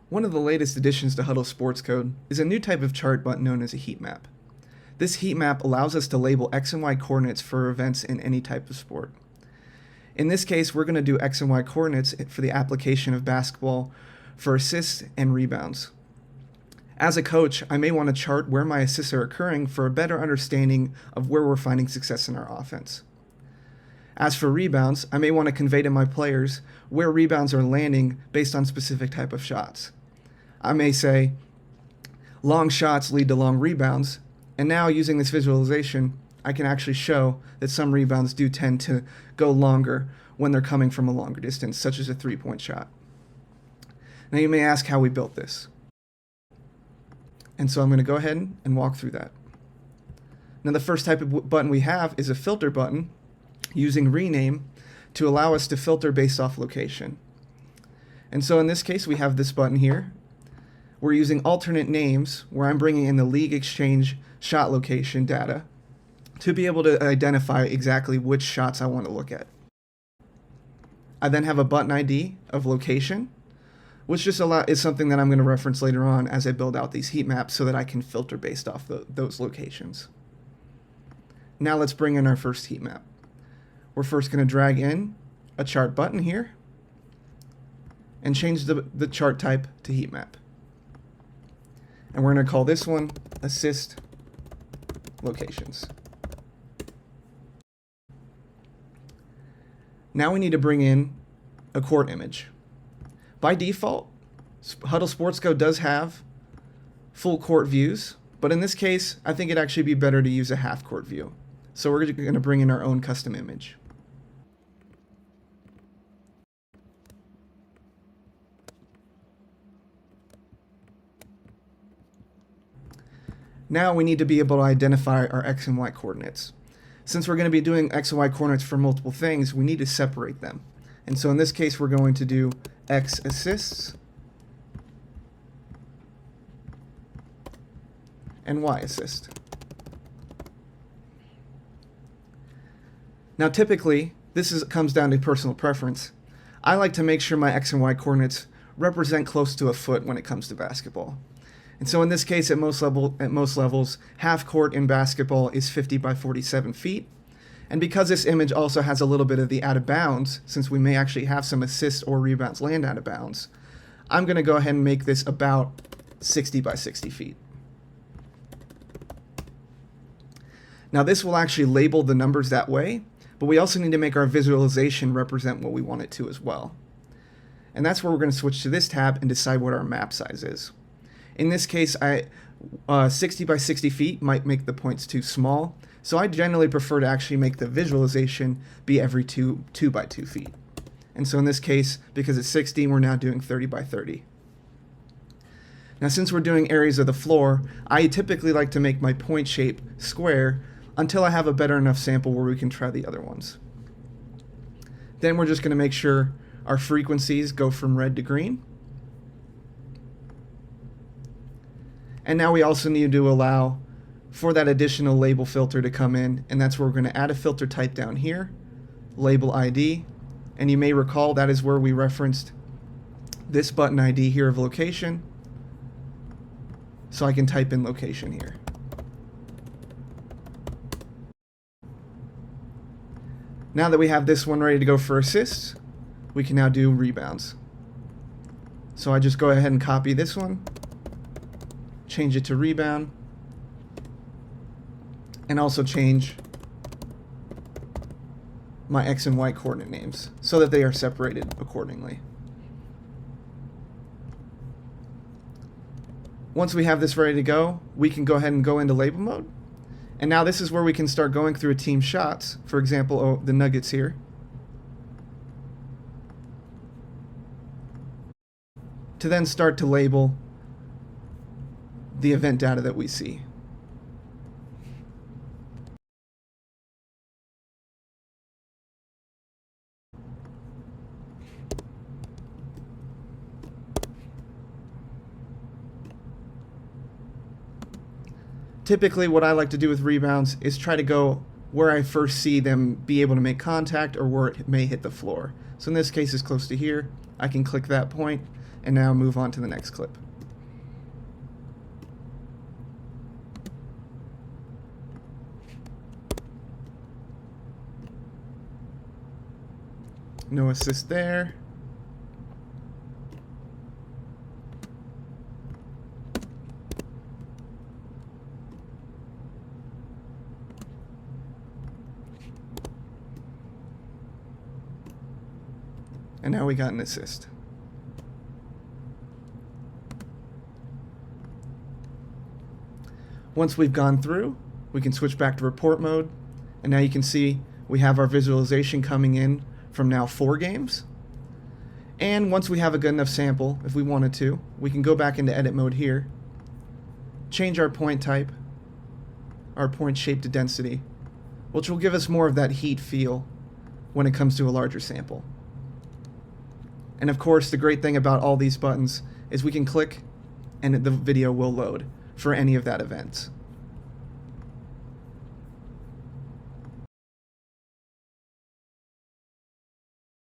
One of the latest additions to Hudl Sportscode is a new type of chart button known as a heat map. This heat map allows us to label X and Y coordinates for events in any type of sport. In this case, we're going to do X and Y coordinates for the application of basketball for assists and rebounds. As a coach, I may want to chart where my assists are occurring for a better understanding of where we're finding success in our offense. As for rebounds, I may want to convey to my players where rebounds are landing based on specific type of shots. I may say, long shots lead to long rebounds, and now using this visualization, I can actually show that some rebounds do tend to go longer when they're coming from a longer distance, such as a three-point shot. Now you may ask how we built this. And so I'm going to go ahead and walk through that. Now the first type of button we have is a filter button using rename to allow us to filter based off location. And so in this case we have this button here. We're using alternate names where I'm bringing in the league exchange shot location data to be able to identify exactly which shots I want to look at. I then have a button ID of location, which just is something that I'm going to reference later on as I build out these heat maps so that I can filter based off those locations. Now let's bring in our first heat map. We're first going to drag in a chart button here and change the chart type to heat map. And we're going to call this one assist locations. Now we need to bring in a court image. By default, Hudl Sportscode does have full court views, but in this case, I think it'd actually be better to use a half court view. So we're going to bring in our own custom image. Now we need to be able to identify our X and Y coordinates. Since we're going to be doing X and Y coordinates for multiple things, we need to separate them. And so in this case, we're going to do X assists and Y assist. Now typically, this comes down to personal preference. I like to make sure my X and Y coordinates represent close to a foot when it comes to basketball. And so in this case, at most levels, half court in basketball is 50 by 47 feet. And because this image also has a little bit of the out of bounds, since we may actually have some assists or rebounds land out of bounds, I'm going to go ahead and make this about 60 by 60 feet. Now this will actually label the numbers that way, but we also need to make our visualization represent what we want it to as well. And that's where we're going to switch to this tab and decide what our map size is. In this case, 60 by 60 feet might make the points too small, so I generally prefer to actually make the visualization be every 2 by 2 feet. And so in this case, because it's 60, we're now doing 30 by 30. Now since we're doing areas of the floor, I typically like to make my point shape square until I have a better enough sample where we can try the other ones. Then we're just going to make sure our frequencies go from red to green. And now we also need to allow for that additional label filter to come in, and that's where we're going to add a filter type down here, label ID, and you may recall that is where we referenced this button ID here of location, so I can type in location here. Now that we have this one ready to go for assists, we can now do rebounds. So I just go ahead and copy this one, change it to rebound, and also change my X and Y coordinate names so that they are separated accordingly. Once we have this ready to go, we can go ahead and go into label mode. And now this is where we can start going through a team's shots. For example, the Nuggets here. To then start to label the event data that we see. Typically what I like to do with rebounds is try to go where I first see them be able to make contact or where it may hit the floor. So in this case it's close to here. I can click that point And now move on to the next clip. No assist there. And now we got an assist. Once we've gone through, we can switch back to report mode, and now you can see we have our visualization coming in from now 4 games. And once we have a good enough sample, if we wanted to, we can go back into edit mode here, change our point type, our point shape to density, which will give us more of that heat feel when it comes to a larger sample. And of course, the great thing about all these buttons is we can click and the video will load for any of that event.